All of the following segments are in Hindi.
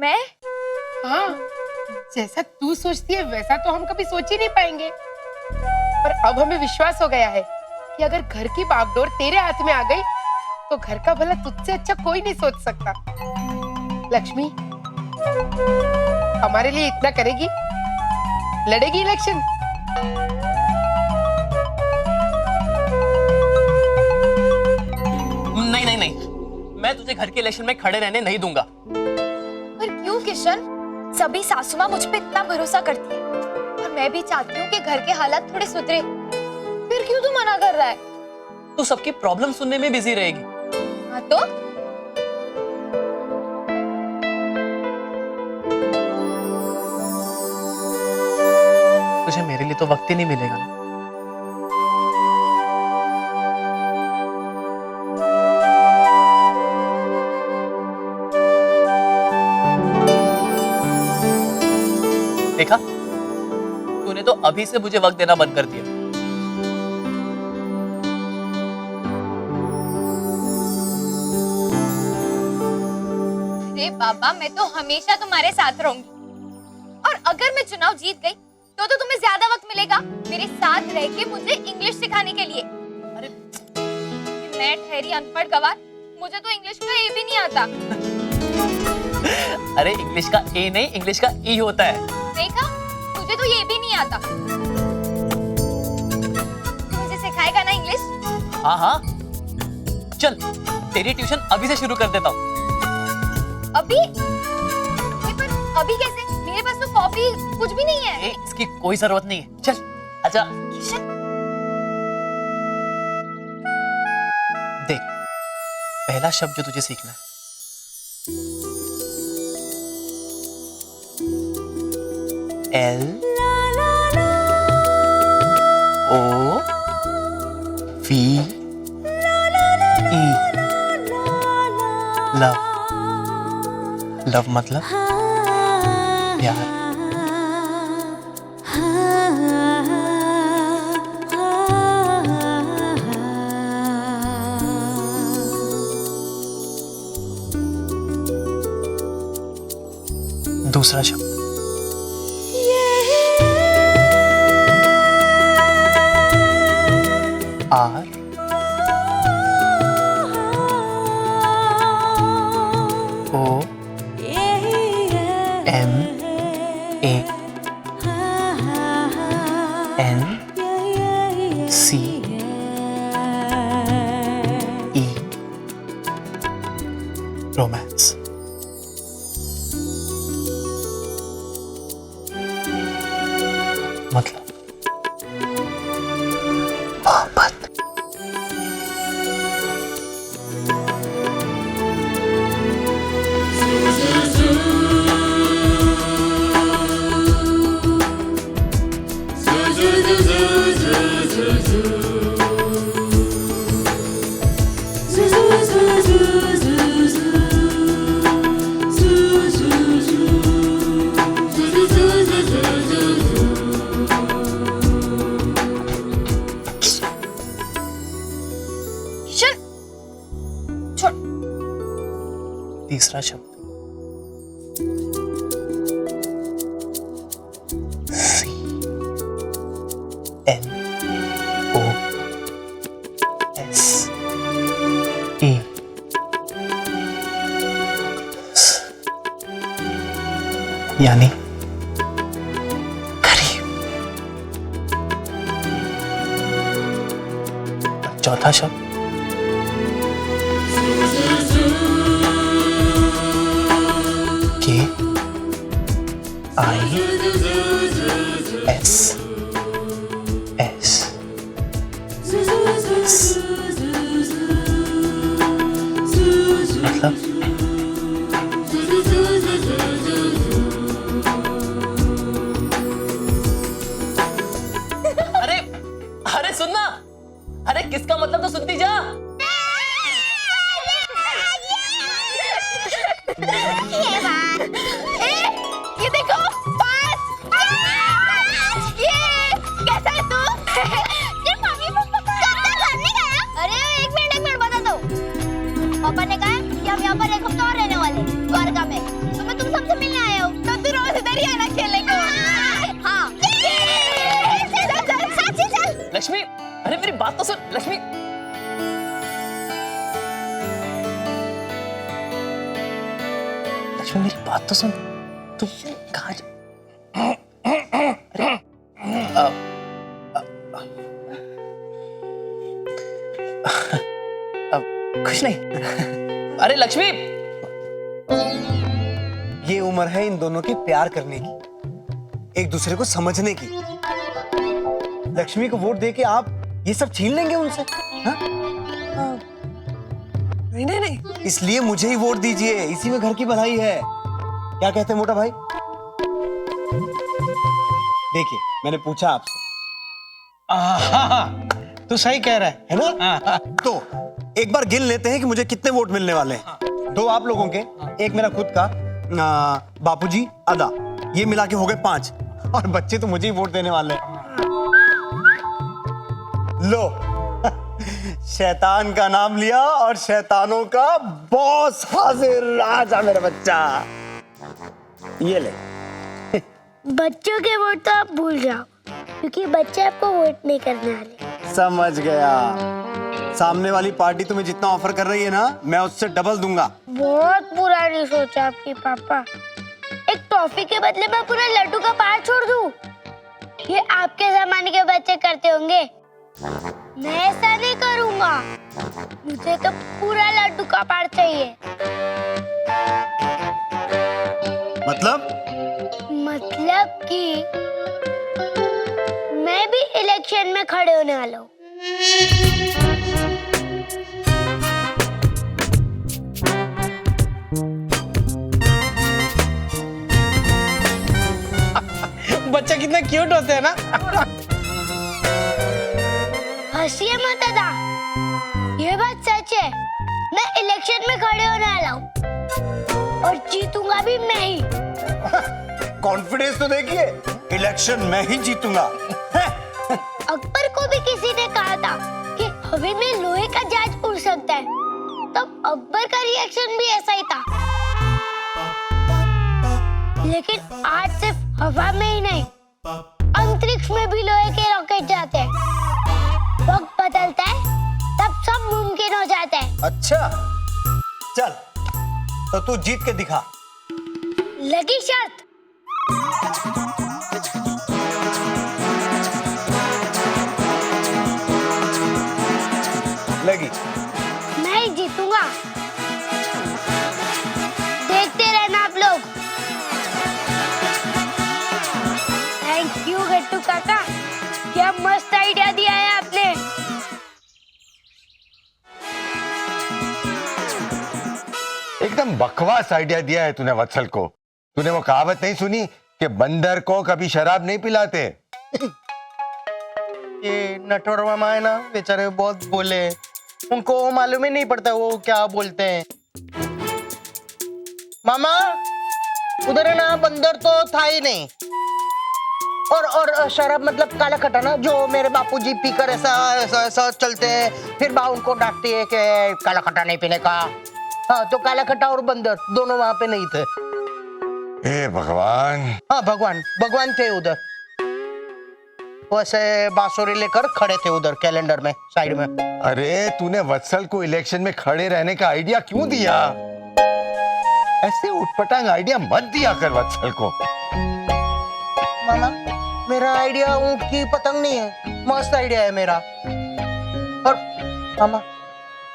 मैं? हाँ, जैसा तू सोचती है वैसा तो हम कभी सोच ही नहीं पाएंगे। पर अब हमें विश्वास हो गया है कि अगर घर की बागडोर तेरे हाथ में आ गई तो घर का भला तुझसे अच्छा कोई नहीं सोच सकता। लक्ष्मी, हमारे लिए इतना करेगी? लड़ेगी इलेक्शन? नहीं नहीं नहीं, मैं तुझे घर के इलेक्शन में खड़े रहने नहीं दूंगा। पर क्यों किशन? सभी सासू माँ मुझ पे इतना भरोसा करती है और मैं भी चाहती हूँ कि घर के हालात थोड़े सुधरे। फिर क्यों तू मना कर रहा है? तू सबकी प्रॉब्लम सुनने में बिजी रहेगी। हाँ तो? तुझे मेरे लिए तो वक्त ही नहीं मिलेगा ना। देखा, तूने तो अभी से मुझे वक्त देना बंद कर दिया। अरे बाबा, मैं तो हमेशा तुम्हारे साथ रहूंगी और अगर मैं चुनाव जीत गई तो तुम्हें ज्यादा वक्त मिलेगा मेरे साथ रह के मुझे इंग्लिश सिखाने के लिए। अरे मैं ठहरी अनपढ़ गवार, मुझे तो इंग्लिश का ए भी नहीं आता। अरे इंग्लिश का ए नहीं, इंग्लिश का ई होता है। देखा, तुझे तो ये भी नहीं आता। तू मुझे सिखाएगा ना इंग्लिश? हाँ हाँ, चल तेरी ट्यूशन अभी से शुरू कर देता हूँ। अभी? पर अभी कैसे? मेरे पास तो कॉपी कुछ भी नहीं है। इसकी कोई जरूरत नहीं है, चल आजा। देख, पहला शब्द जो तुझे सीखना है, L O V E, love. Love मतलब प्यार। दूसरा शब्द R O M A N C E, romance. मतलब मोहब्बत। तीसरा शब्द C N O S E, यानी करीब। चौथा शब्द K I S S, मतलब अरे अरे सुनना, अरे किसका मतलब तो सुनती जा। लक्ष्मी मेरी बात तो सुन, तू कहाँ जा? अरे, कुछ नहीं। अरे लक्ष्मी, ये उम्र है इन दोनों की प्यार करने की, एक दूसरे को समझने की। लक्ष्मी को वोट देके आप ये सब छीन लेंगे उनसे? हाँ? नहीं नहीं नहीं, इसलिए मुझे ही वोट दीजिए, इसी में घर की भलाई है। क्या कहते हैं मोटा भाई? देखिए, मैंने पूछा आपसे, तू सही कह रहा है ना? तो एक बार गिन लेते हैं कि मुझे कितने वोट मिलने वाले हैं। 2 आप लोगों के, एक मेरा खुद का, बापूजी, अदा, ये मिला के हो गए 5, और बच्चे तो मुझे ही वोट देने वाले हैं। लो, शैतान का नाम लिया और शैतानों का बॉस हाजिर। आजा मेरा बच्चा, ये ले। बच्चों के वोट तो आप भूल जाओ, क्योंकि बच्चे आपको वोट नहीं करने वाले। समझ गया। सामने वाली पार्टी तुम्हें जितना ऑफर कर रही है ना, मैं उससे डबल दूंगा। बहुत पुरानी सोच है आपकी पापा। एक टॉफी के बदले में पूरा लड्डू का पहाड़ छोड़ दूं? ये आपके जमाने के बच्चे करते होंगे, मैं ऐसा नहीं करूंगा। मुझे तो पूरा लड्डू का पहाड़ चाहिए। मतलब कि मैं भी इलेक्शन में खड़े होने वाला हूँ। बच्चे कितने क्यूट होते हैं ना। हंसिए मत दादा, ये बात सच है। मैं इलेक्शन में खड़े होने वाला हूँ और जीतूंगा भी मैं ही। कॉन्फिडेंस तो देखिए, इलेक्शन मैं ही जीतूंगा। अकबर को भी किसी ने कहा था कि हवा में लोहे का जहाज उड़ सकता है, तब अकबर का रिएक्शन भी ऐसा ही था। लेकिन आज सिर्फ हवा में ही नहीं, अंतरिक्ष में भी लोहे के रॉकेट जाते हैं। वक्त बदलता है तब सब मुमकिन हो जाता है। अच्छा, चल तो तू जीत के दिखा। लगी शर्त? लगी। मैं ही जीतूंगा, देखते रहना आप लोग। थैंक यू गट्टू काका, क्या मस्त आइडिया दिया है आपने। एकदम बकवास आइडिया दिया है तूने वत्सल को। तूने वो कहावत नहीं सुनी कि बंदर को कभी शराब नहीं पिलाते? ये नटवर मामा है ना, बेचारे बहुत बोले, उनको मालूम ही नहीं पड़ता वो क्या बोलते हैं। मामा उधर है ना, बंदर तो था ही नहीं। और शराब मतलब काला खटा ना, जो मेरे बापूजी पीकर ऐसा चलते हैं, फिर माँ उनको डांटती है कि काला खटा नहीं पीने का। हाँ, तो काला खटा और बंदर दोनों वहां पे नहीं थे। हे भगवान। हाँ, भगवान थे उधर, वैसे बांसुरी लेकर खड़े थे उधर कैलेंडर में साइड में। अरे तूने वत्सल को इलेक्शन में खड़े रहने का आइडिया क्यों दिया? ऐसे उटपटांग आइडिया मत दिया कर वत्सल को। मामा, मेरा आइडिया ऊंट की पतंग नहीं है, मस्त आइडिया है मेरा। और मामा,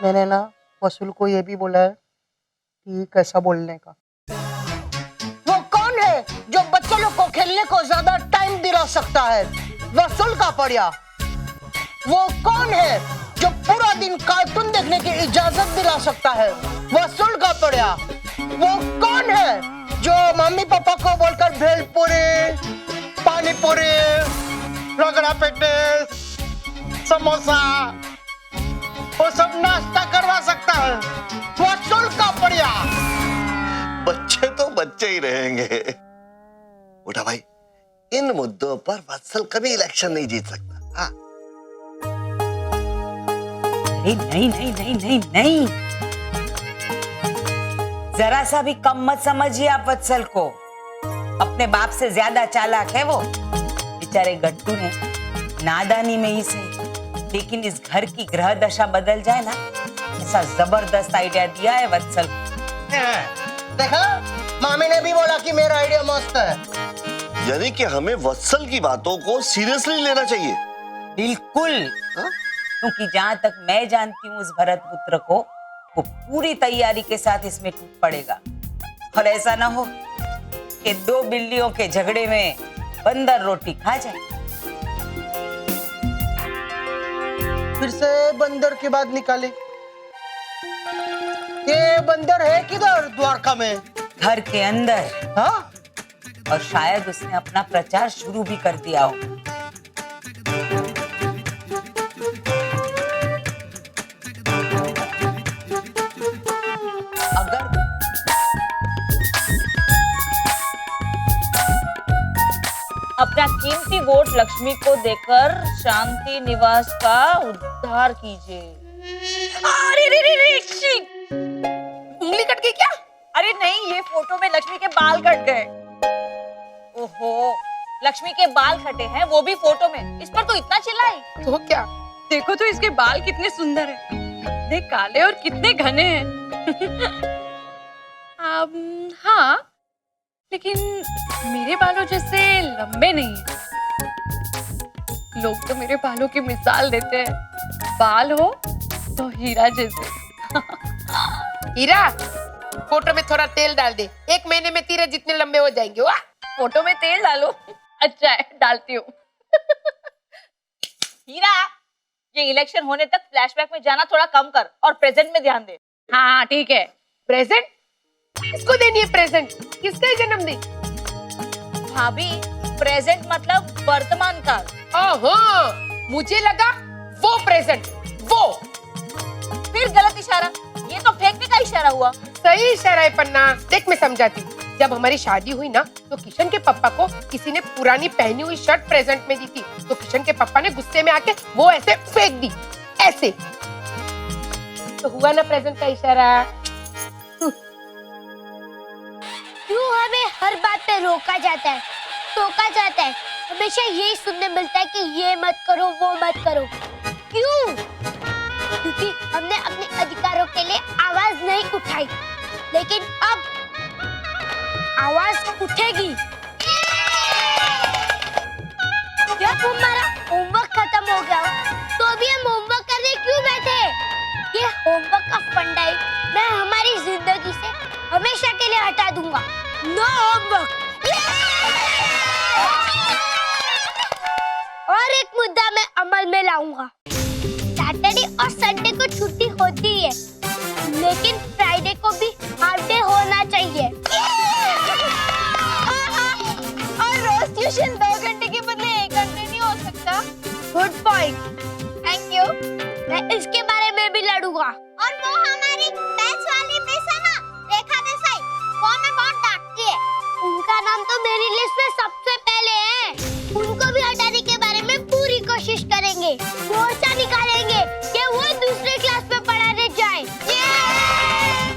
मैंने ना वसूल को ये भी बोला है कि कैसा बोलने का। वो कौन है जो बच्चों लोग को खेलने को ज्यादा टाइम दिला सकता है? वसूल का पड़िया। वो कौन है जो पूरा दिन कार्टून देखने की इजाजत दिला सकता है? वसूल का पड़िया। वो कौन है जो मम्मी पापा को बोलकर भेलपुरी, पानी पूरी, रगड़ा पेटीस, समोसा, वो सब नाश्ता करवा सकता है? वसूल का पड़िया। बच्चे तो बच्चे ही रहेंगे। मोटा भाई, इन मुद्दों पर वत्सल कभी इलेक्शन नहीं जीत सकता। हाँ। नहीं, जरा सा भी कम मत समझिए आप वत्सल को। अपने बाप से ज्यादा चालाक है वो। बेचारे गट्टू ने नादानी में ही सही, लेकिन इस घर की ग्रह दशा बदल जाए ना, ऐसा जबरदस्त आइडिया दिया है वत्सल। देखा कि मेरा आइडिया मस्त है। यानी कि हमें वत्सल की बातों को सीरियसली लेना चाहिए। बिल्कुल। हाँ? क्योंकि जहां तक मैं जानती हूँ उस भरत पुत्र को, वो पूरी तैयारी के साथ इसमें टूट पड़ेगा। और ऐसा ना हो कि दो बिल्लियों के झगड़े में बंदर रोटी खा जाए। फिर से बंदर की बात निकाले। ये बंदर है किधर द्वारका में? घर के अंदर। हाँ? और शायद उसने अपना प्रचार शुरू भी कर दिया हो। अगर अपना कीमती वोट लक्ष्मी को देकर शांति निवास का उद्धार कीजिए। अरे रे रे रे शी! उंगली कट गई क्या? अरे नहीं, ये फोटो में लक्ष्मी के बाल कट गए। ओहो, लक्ष्मी के बाल कटे हैं, वो भी फोटो में। इस पर तो इतना चिल्लाई। तो क्या? देखो तो इसके बाल कितने सुंदर हैं, कितने काले और कितने घने हैं। हाँ, लेकिन मेरे बालों जैसे लंबे नहीं हैं। लोग तो मेरे बालों की मिसाल देते हैं, बाल हो तो हीरा जैसे। हीरा, फोटो में थोड़ा तेल डाल दे, 1 महीने में तेरे जितने लंबे हो जाएंगे। वाह! फोटो में तेल डालो। अच्छा है, डालती हूँ। हीरा, ये इलेक्शन होने तक फ्लैशबैक में जाना थोड़ा कम कर और प्रेजेंट में ध्यान दे। हाँ ठीक है। प्रेजेंट? किसको देनी है प्रेजेंट? किसका है जन्मदिन? भाभी, प्रेजेंट मतलब वर्तमान काल। ओहो, मुझे लगा वो प्रेजेंट, वो। फिर गलत इशारा, ये तो फेंकने का इशारा हुआ। सही इशारा है पन्ना। देख मैं समझाती हूँ। जब हमारी शादी हुई ना, तो किशन के पापा को किसी ने पुरानी पहनी हुई शर्ट प्रेजेंट में दी थी। तो किशन के पापा ने गुस्से में आके वो ऐसे फेंक दी, ऐसे। तो हुआ ना प्रेजेंट का इशारा। क्यों हमें हर बात पे रोका जाता है, टोका जाता है? हमेशा यही सुनने मिलता है कि ये मत करो, वो मत करो। क्यों? क्योंकि हमने अपने अधिकारों के लिए आवाज नहीं उठाई, लेकिन अब आवाज उठेगी। जब हमारा होमवर्क खत्म हो गया तो भी हम होमवर्क करने क्यों बैठे? ये होमवर्क का फंडा है, मैं हमारी जिंदगी से हमेशा के लिए हटा दूंगा। No homework. और एक मुद्दा मैं अमल में लाऊंगा। सैटरडे और संडे को छुट्टी होती है, लेकिन फ्राइडे को भी हाफ डे होना चाहिए। और रोज ट्यूशन 2 घंटे के बदले 1 घंटे नहीं हो सकता? Good point. Thank you. मैं इसके बारे में भी लड़ूंगा। और वो हमारी बेंच वाली मिस है ना, रेखा देसाई, वो हमें बहुत डांटती है। उनका नाम तो मेरी लिस्ट में सबसे पहले है। उनको भी हटाने के बारे में पूरी कोशिश करेंगे, मोर्चा निकालेंगे कि वो दूसरे क्लास में पढ़ाने जाए।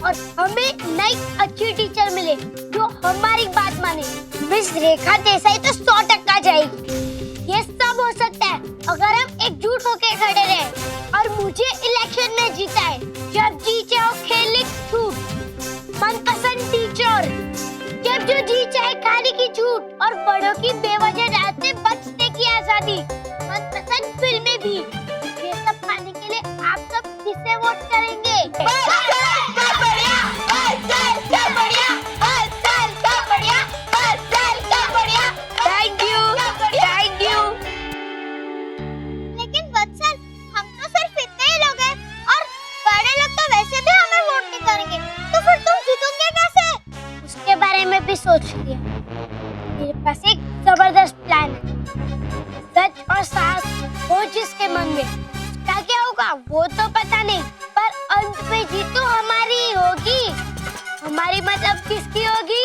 और हमें नई अच्छी टीचर मिले जो हमारी बात माने। मिस रेखा देसाई तो 100% जाएगी। ये सब हो सकता है अगर हम एकजुट होकर खड़े रहे और मुझे इलेक्शन में जीता है। जब जी चाहो खेलने की छूट, मनपसंद टीचर, जब जो जी चाहे खाने की छूट और बड़ों की बेवजह रात में बचने की आजादी, मनपसंद फिल्में भी। ये सब पाने के लिए आप सब किसे वोट करेंगे? Thank you, thank you. लेकिन वत्सल, हम तो सिर्फ इतने ही लोग हैं और बड़े लोग तो वैसे भी हमें वोट नहीं करेंगे, तो फिर तुम जीतोगे कैसे? उसके बारे में भी सोच लिया। मेरे पास एक जबरदस्त प्लान है। सच और साहस हो जिसके मन में, उसका क्या होगा वो तो पता नहीं, पर अंत में जीत तो हमारी ही होगी। हमारी मतलब किसकी होगी?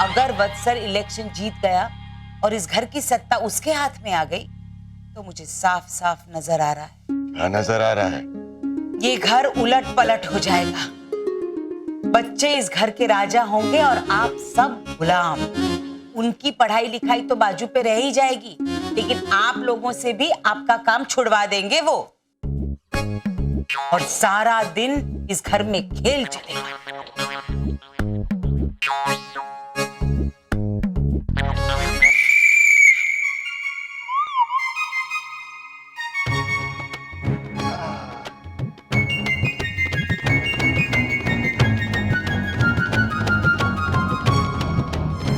अगर वत्सल इलेक्शन जीत गया और इस घर की सत्ता उसके हाथ में आ गई, तो मुझे साफ साफ नजर आ रहा है, हाँ नजर आ रहा है। ये घर उलट पलट हो जाएगा। बच्चे इस घर के राजा होंगे और आप सब गुलाम। उनकी पढ़ाई लिखाई तो बाजू पे रह ही जाएगी, लेकिन आप लोगों से भी आपका काम छुड़वा देंगे वो, और सारा दिन इस घर में खेल चलेगा।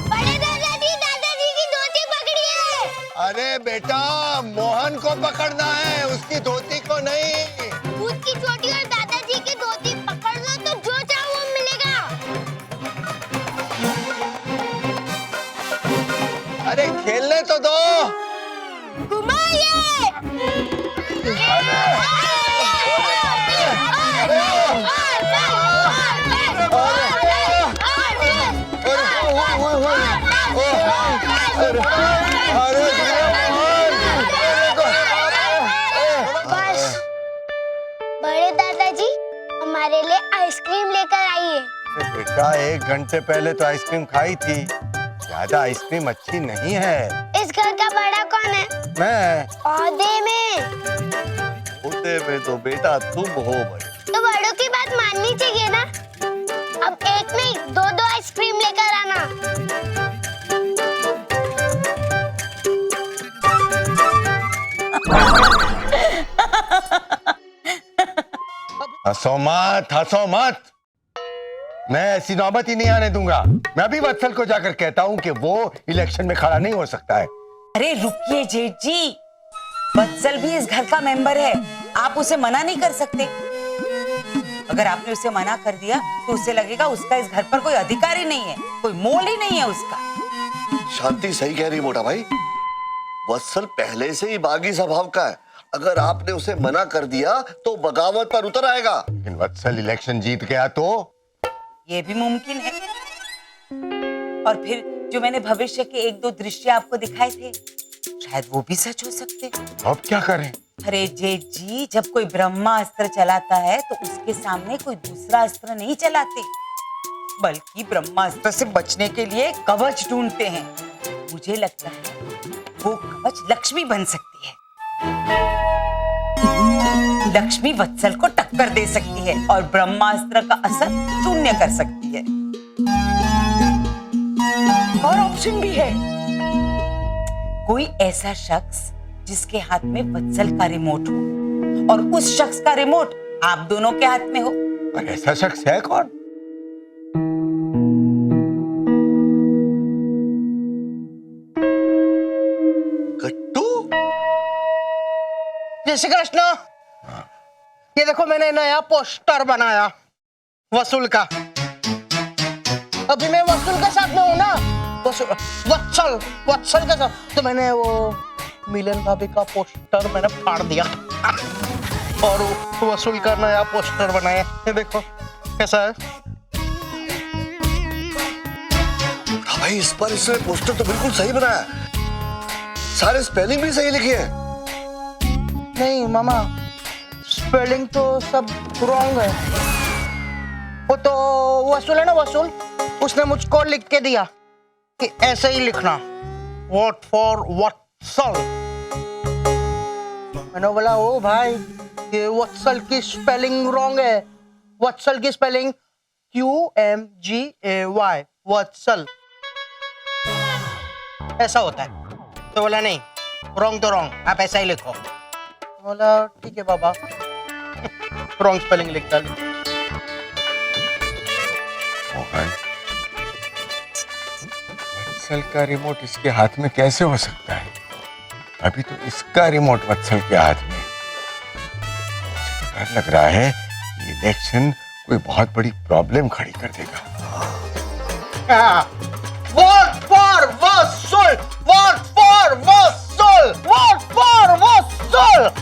बड़े दादाजी, दादाजी की धोती पकड़ी है। अरे बेटा, मोहन को पकड़ना है, उसकी धोती को नहीं। दूध की चोटी और दादाजी की धोती पकड़ लो तो जो चाहो वो मिलेगा। अरे खेलने तो दो। घुमाइए। बस, बड़े दादाजी हमारे लिए आइसक्रीम लेकर आइए। बेटा, 1 घंटे पहले तो आइसक्रीम खाई थी। ज्यादा आइसक्रीम अच्छी नहीं है। इस घर का बड़ा कौन है? मैं। औहदे में। होते में तो बेटा तुम हो भाई। तो बड़ों की बात माननी चाहिए ना। अब एक नहीं 2-2 आइसक्रीम लेकर आना। हंसो मत, हंसो मत। मैं ऐसी नौबत ही नहीं आने दूंगा। मैं भी वत्सल को जाकर कहता हूँ कि वो इलेक्शन में खड़ा नहीं हो सकता है। अरे रुकिए जेठ जी, वत्सल भी इस घर का मेंबर है, आप उसे मना नहीं कर सकते। अगर आपने उसे मना कर दिया तो उसे लगेगा उसका इस घर पर कोई अधिकार ही नहीं है, कोई मोल ही नहीं है उसका। शांति सही कह रही मोटा भाई। वत्सल पहले से ही बागी स्वभाव का है। अगर आपने उसे मना कर दिया तो बगावत पर उतर आएगा। लेकिन वत्सल इलेक्शन जीत गया तो ये भी मुमकिन है। और फिर जो मैंने भविष्य के 1-2 दृश्य आपको दिखाए थे, शायद वो भी सच हो सकते। अब क्या करें? अरे जेठ जी, जब कोई ब्रह्मास्त्र चलाता है तो उसके सामने कोई दूसरा अस्त्र नहीं चलाते, बल्कि ब्रह्मास्त्र से बचने के लिए कवच ढूंढते हैं। मुझे लगता है वो कवच लक्ष्मी बन सकती है। लक्ष्मी वत्सल को टक्कर दे सकती है और ब्रह्मास्त्र का असर शून्य कर सकती है। और ऑप्शन भी है, कोई ऐसा शख्स जिसके हाथ में वत्सल का रिमोट हो और उस शख्स का रिमोट आप दोनों के हाथ में हो। और ऐसा शख्स है कौन? गट्टू। जय श्री कृष्ण। ये देखो, मैंने नया पोस्टर बनाया वसूल का। अभी मैं वसूल के साथ में हूँ ना, वत्सल के साथ। तो मैंने वो मिलन भाभी का पोस्टर मैंने फाड़ दिया और वसूल का नया पोस्टर बनाया। ये देखो कैसा है। भाई इस पर इसने पोस्टर तो बिल्कुल सही बनाया, सारे स्पेलिंग भी सही लिखे हैं। नहीं मामा, स्पेलिंग तो सब रॉन्ग है। वो तो वसूल है ना, वसूल, उसने मुझको लिख के दिया कि ऐसे ही लिखना, वोट फॉर वत्सल। मैंने बोला ओ भाई, ये वत्सल की स्पेलिंग रॉन्ग है। वत्सल की स्पेलिंग QMGAY, वत्सल ऐसा होता है। तो बोला नहीं, रॉन्ग तो रॉन्ग, आप ऐसा ही लिखो। बोला ठीक है बाबा, रॉन्ग स्पेलिंग लिख डाली। मोहन, वत्सल का रिमोट इसके हाथ में कैसे हो सकता है? अभी तो इसका रिमोट वत्सल के हाथ में। मुझे तो डर लग रहा है कि इलेक्शन कोई बहुत बड़ी प्रॉब्लम खड़ी कर देगा। वोट फॉर वसूल, वोट फॉर वसूल, वोट फॉर वसूल।